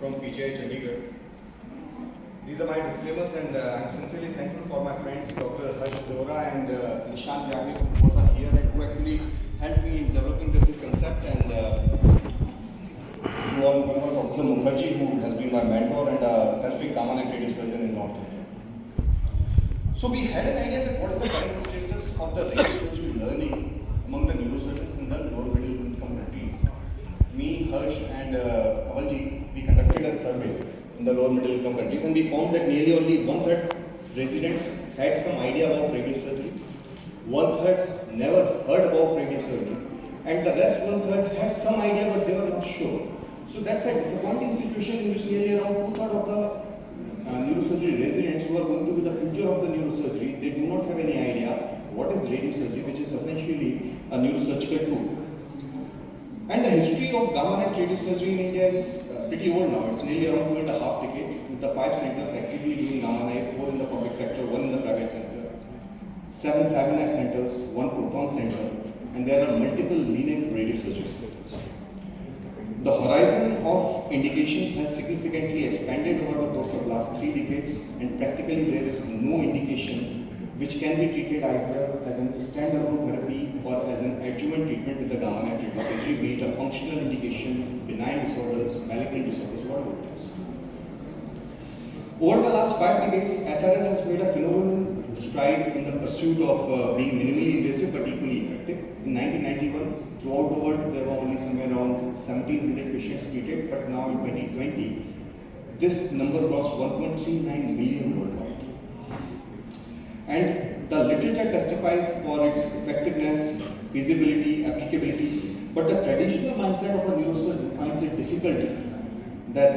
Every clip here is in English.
from PGI Chandigarh. These are my disclaimers, and I'm sincerely thankful for my friends Dr. Harsh Dora and Nishant Yagnik, who both are here and who actually helped me in developing this concept, and to all members of Professor Mukherjee, who has been my mentor and a terrific common and radiosurgeon in North India. So we had an idea that what is the current status of the radiosurgery learning among the neurosurgeons in the lower middle income countries. Me, Harsh and Kavaljeet, we conducted a survey in the lower middle income countries, and we found that nearly only 1/3 residents had some idea about radiosurgery, 1/3 never heard about radiosurgery, and the rest 1/3 had some idea but they were not sure. So that's a disappointing situation in which nearly around 2/3 of the neurosurgery residents who are going to be the future of the neurosurgery, they do not have any idea what is radiosurgery, which is essentially a neurosurgical tool. And the history of gamma knife radiosurgery in India is pretty old now. It's nearly around 2.5 decades, with the 5 centers actively doing gamma knife, 4 in the public sector, 1 in the private sector, 7 cyberknife centers, 1 proton center, and there are multiple lenient radiosurgery hospitals. The horizon of indications has significantly expanded over the course of the last 3 decades, and practically there is no indication which can be treated either as a standalone therapy or as an adjuvant treatment with the gamma knife radiosurgery, be it a functional indication, benign disorders, malignant disorders, whatever it is. Over the last 5 decades, SRS has made a phenomenal stride in the pursuit of being minimally invasive but equally effective. In 1991, throughout the world, there were only somewhere around 1,700 patients treated, but now in 2020, this number crossed 1.39 million worldwide. And the literature testifies for its effectiveness, feasibility, applicability, but the traditional mindset of a neurosurgeon finds it difficult that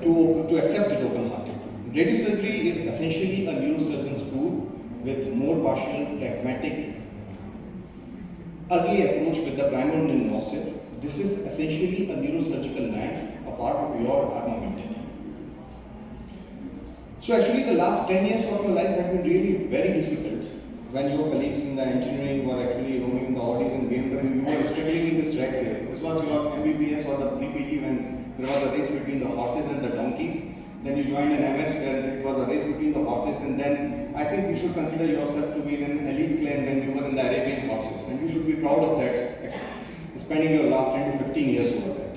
to accept it open-hearted. Radiosurgery is essentially a neurosurgeon's tool with more partial, pragmatic, early approach with the primal nuances. This is essentially a neurosurgical knife, a part of your armamentarium. So actually the last 10 years of your life have been really very difficult when your colleagues in the engineering were actually roaming in the Audis and BMW, you were struggling in this rat race. This was your MBBS or the pre-PG when there was a race between the horses and the donkeys. Then you joined an MS where it was a race between the horses, and then I think you should consider yourself to be in an elite clan when you were in the Arabian horses, and you should be proud of that, spending your last 10 to 15 years over that.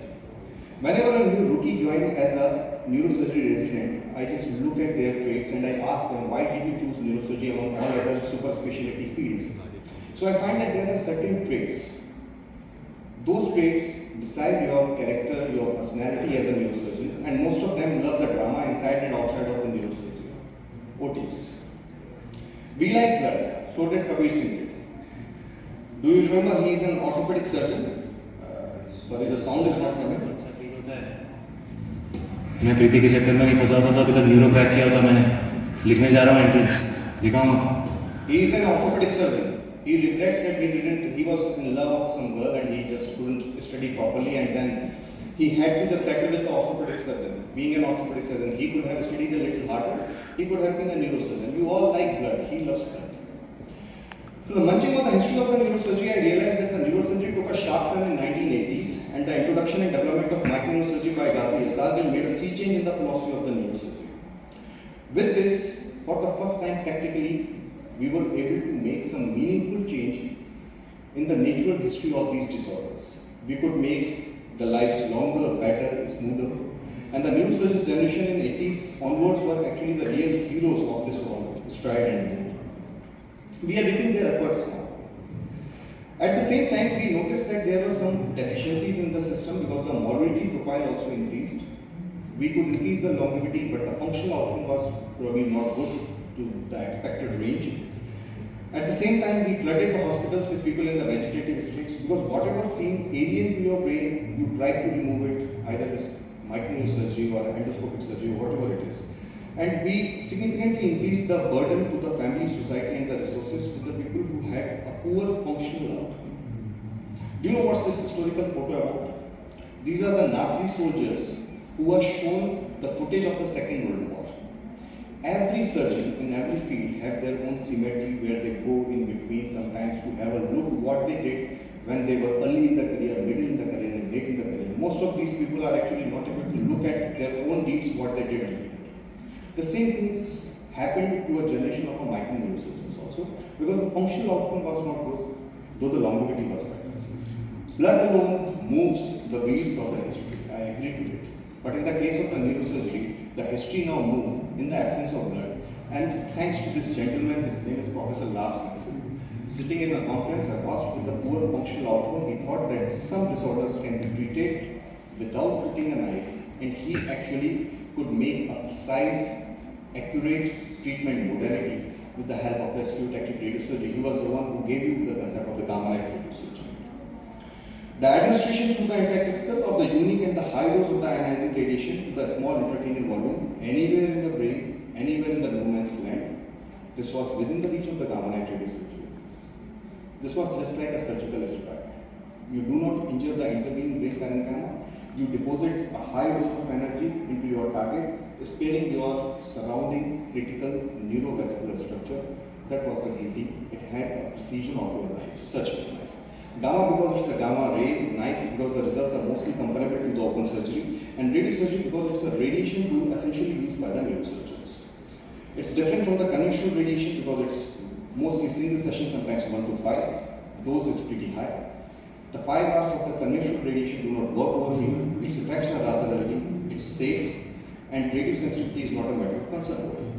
Whenever a new rookie joined as a neurosurgery resident, I just look at their traits and I ask them, why did you choose neurosurgery among all other super specialty fields? So I find that there are certain traits. Those traits decide your character, your personality as a neurosurgeon, and most of them love the drama inside and outside of the neurosurgery. OTs. We like blood, so did Kabir Singh did. Do you remember he is an orthopedic surgeon? Sorry, the sound is not coming. मैं प्रीति के चक्कर में नहीं फंसा था, अभी तक neuro crack किया होता मैंने. लिखने जा रहा हूँ एंट्रेंस, दिखाऊंगा. He is an orthopedic surgeon. He regrets that he was in love of some girl and he just couldn't study properly, and then he had to just settle with the orthopedic surgeon. Being an orthopedic surgeon, he could have studied a little harder. He could have been a neurosurgeon. You all like blood. He loves blood. So the munching of the history of the neurosurgery, I realized that the neurosurgery took a sharp turn in 1980s, and the introduction and development of microneurosurgery by Ghazi Asargil made a sea change in the philosophy of the neurosurgery. With this, for the first time practically, we were able to make some meaningful change in the natural history of these disorders. We could make the lives longer, better, smoother, and the neurosurgery generation in 80s onwards were actually the real heroes of this stride and movement. We are reaping their efforts now. At the same time, we noticed that there were some deficiencies in the system because the morbidity profile also increased. We could increase the longevity, but the functional outcome was probably not good to the expected range. At the same time, we flooded the hospitals with people in the vegetative states because whatever seemed alien to your brain, you tried to remove it, either as microneurosurgery or endoscopic surgery or whatever it is. And we significantly increased the burden to the family, society, and the resources to the people who had a poor functional outcome. Do you know what's this historical photo about? These are the Nazi soldiers who are shown the footage of the Second World War. Every surgeon in every field have their own symmetry where they go in between sometimes to have a look what they did when they were early in the career, middle in the career, and late in the career. Most of these people are actually not able to look at their own deeds, what they did. The same thing happened to a generation of micro neurosurgeons also, because the functional outcome was not good, though the longevity was better. Blood alone moves the wheels of the history. I agree to it. But in the case of the neurosurgery, the history now moved in the absence of blood. And thanks to this gentleman, his name is Professor Lars Nixon, sitting in a conference aghast with the poor functional outcome, he thought that some disorders can be treated without putting a knife, and he actually could make a precise, accurate treatment modality with the help of the acute active radiosurgery. He was the one who gave you the concept of the gamma ray radiosurgery. The administration through the intestinal of the unique and the high dose of the ionizing radiation to the small intracranial volume, anywhere in the brain, anywhere in the no man's land, this was within the reach of the gamma ray radiosurgery. This was just like a surgical strike. You do not injure the intervening brain parenchyma, you deposit a high dose of energy into your target, sparing your surrounding critical neurovascular structure. That was the beauty. It had a precision of your knife, surgical knife. Gamma because it's a gamma rays, knife because the results are mostly comparable to the open surgery, and radiosurgery because it's a radiation tool essentially used by the neurosurgeons. It's different from the conventional radiation because it's mostly single session, sometimes 1 to 5. Dose is pretty high. The 5 hours of the conventional radiation do not work over here. Its effects are rather early, it's safe, and radiosensitivity is not a matter of concern over here.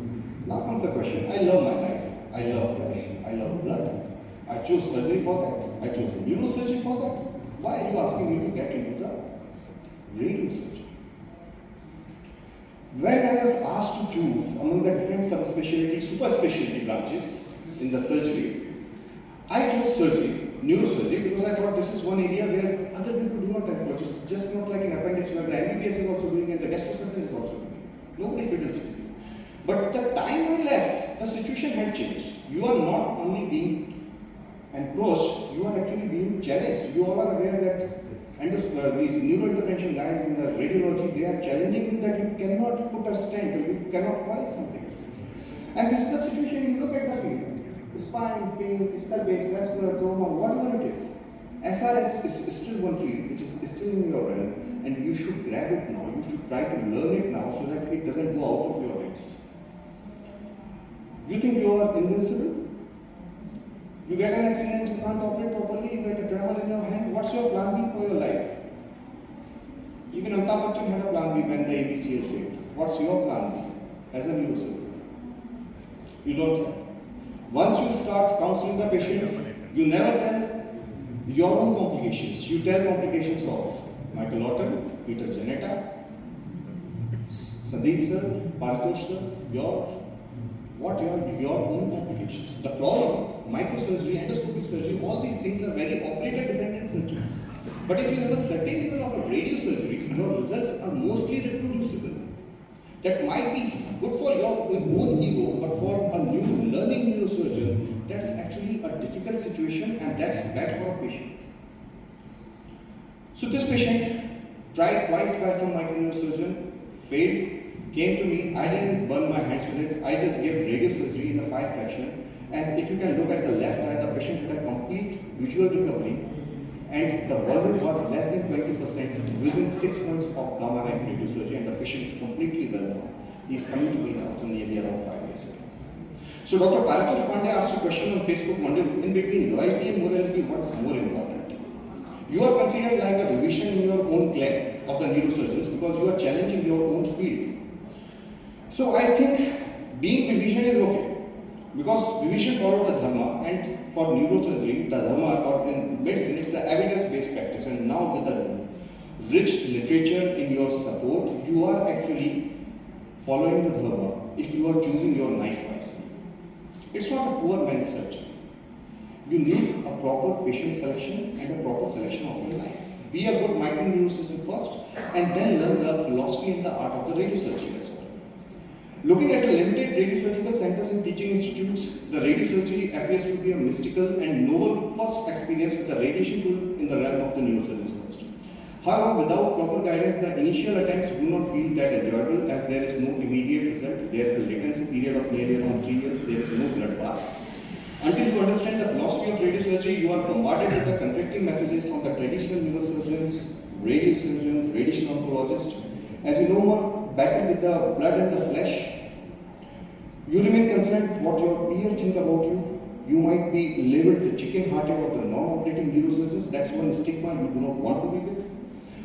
Now comes the question, I love my knife, I love flesh, I love blood. I chose surgery for that, I chose neurosurgery for that. Why are you asking me to get into the radiosurgery? When I was asked to choose among the different subspecialty, super specialty branches in the surgery, I chose surgery, neurosurgery, because I thought this is one area where other people do not approach. It's just not like an appendix where the MBBS is also doing it, the gastrosurgeon is also doing it. Nobody fiddles with you. But the time I left, the situation had changed. You are not only being approached, you are actually being challenged. You all are aware that these neurointervention guys in the radiology, they are challenging you that you cannot put a stent or you cannot coil something. And this is the situation. You look at the field. Spine, pain, skull base, vascular trauma, whatever it is. SRS is still one field which is still in your realm, and you should grab it now. You should try to learn it now so that it doesn't go out of your hands. You think you are invincible? You get an accident, you can't operate properly, you get a tremor in your hand. What's your plan B for your life? Even Amitabh Bachchan had a plan B when the ABCL failed. What's your plan B as a neurosurgeon? You don't have. Once you start counseling the patients, you never tell your own complications. You tell complications of Michael Lawton, Peter Janetta, Sandeep sir, Paritosh sir, your own complications. The problem, microsurgery, endoscopic surgery, all these things are very operator-dependent surgeries. But if you have a certain level of a radiosurgery, your results are mostly reproducible. That might be good for your own ego, but for a new learning neurosurgeon, that's actually a difficult situation, and that's bad for a patient. So this patient tried twice by some microneurosurgeon, failed, came to me. I didn't burn my hands with it. I just gave radiosurgery in a 5 fraction. And if you can look at the left eye, the patient had a complete visual recovery, and the volume was less than 20% within 6 months of gamma ray radiosurgery, and the patient is completely well now. He is coming to me now after nearly around 5 years ago. So Dr. Paritosh Pandey asked a question on Facebook Monday, in between loyalty and morality, what is more important? You are considered like a revision in your own club of the neurosurgeons because you are challenging your own field. So I think being revision is okay. Because revision follows the dharma, and for neurosurgery, the dharma, or in medicine, it's the evidence-based practice. And now with the rich literature in your support, you are actually following the dharma if you are choosing your knife wisely. It's not a poor man's surgery. You need a proper patient selection and a proper selection of your knife. Be a good micro-neurosurgeon first, and then learn the philosophy and the art of the radiosurgery as well. Looking at the limited radiosurgical centers and teaching institutes, the radiosurgery appears to be a mystical and novel first experience with the radiation tool in the realm of the neurosurgeon's first. However, without proper guidance, the initial attempts do not feel that enjoyable as there is no immediate result. There is a latency period of nearly around 3 years. There is no blood bath. Until you understand the philosophy of radiosurgery, you are bombarded with the conflicting messages from the traditional neurosurgeons, radiosurgeons, radiation oncologists. As you no more battle with the blood and the flesh, you remain concerned what your peers think about you. You might be labeled the chicken-hearted of the non-operating neurosurgeons. That's one stigma you do not want to be with.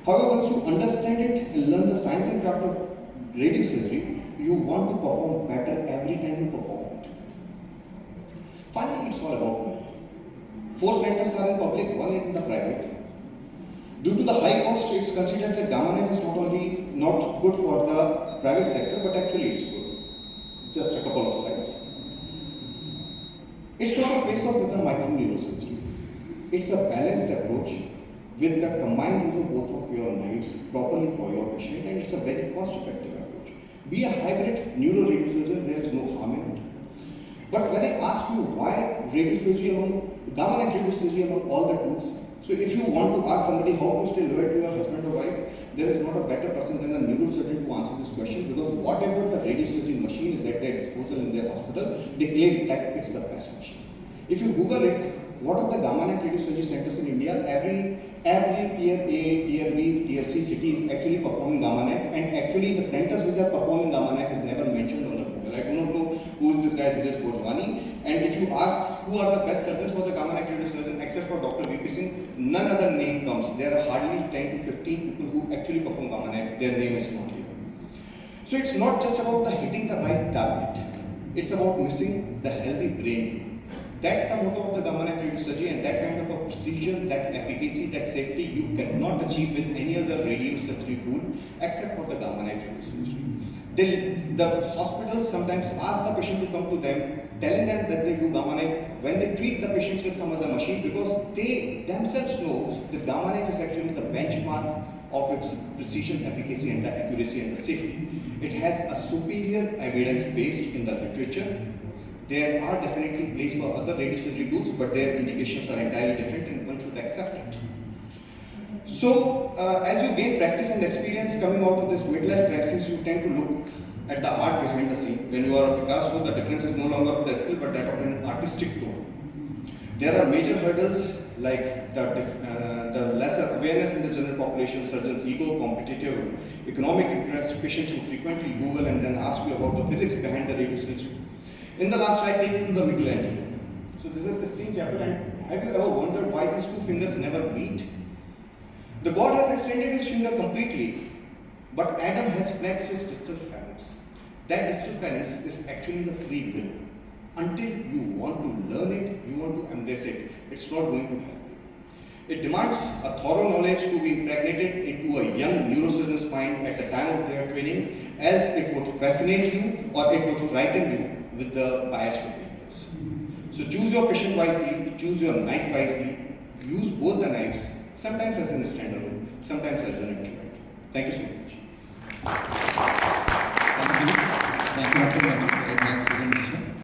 However, once you understand it and learn the science and craft of radiosurgery, you want to perform better every time you perform it. Finally, it's all about money. 4 centers are in public, 1 in the private. Due to the high cost, it's considered that gamma knife is not only not good for the private sector, but actually it's good. Just a couple of slides. It's not a face-off with the microneurosurgery. It's a balanced approach with the combined use of both of your knives properly for your patient, and it's a very cost-effective approach. Be a hybrid neuroradiosurgeon, there is no harm in it. But when I ask you why radiosurgery among gamma knife radiosurgery among all the tools, so if you want to ask somebody how to stay loyal to your husband or wife, there is not a better person than a neurosurgeon to answer this question, because whatever the radiosurgery machine is at their disposal in their hospital, they claim that it's the best machine. If you Google it, what are the gamma knife radiosurgery centers in India? Every tier A, tier B, tier C city is actually performing gamma knife, and actually the centers which are performing gamma knife is never mentioned on the Google. I do not know who is this guy, this is Bojwani. And if you ask who are the best surgeons for the gamma knife radiosurgeon, except for Dr. VP Singh, none other name comes. There are hardly 10 to 15 people who actually perform gamma knife. Their name is not here. So it's not just about the hitting the right target. It's about missing the healthy brain. That's the motto of the gamma knife radiosurgery, and that kind of a precision, that efficacy, that safety you cannot achieve with any other radiosurgery tool except for the gamma knife radiosurgery. The hospitals sometimes ask the patient to come to them, telling them that they do gamma knife when they treat the patients with some other machine, because they themselves know that gamma knife is actually the benchmark of its precision, efficacy, and the accuracy and the safety. It has a superior evidence based in the literature. There are definitely places for other radiosurgery tools, but their indications are entirely different, and one should accept it. So, as you gain practice and experience coming out of this midlife crisis, you tend to look at the art behind the scene. When you are a Picasso, the difference is no longer of the skill, but that of an artistic tone. There are major hurdles like the lesser awareness in the general population, surgeons' ego, competitive economic interest, patients who frequently Google and then ask you about the physics behind the radiosurgery. In the last slide, take you to the Michelangelo. So this is Sistine Chapel, and have you ever wondered why these 2 fingers never meet? The God has extended his finger completely, but Adam has flexed his distal phalanx. That distal phalanx is actually the free will. Until you want to learn it, you want to embrace it, it's not going to happen. It demands a thorough knowledge to be impregnated into a young neurosurgeon's mind at the time of their training, else it would fascinate you or it would frighten you with the biased opinions. So choose your patient wisely, choose your knife wisely, use both the knives, sometimes as a standalone, sometimes as an adjunct. Thank you so much. Thank you. Thank you, Dr. Nice presentation.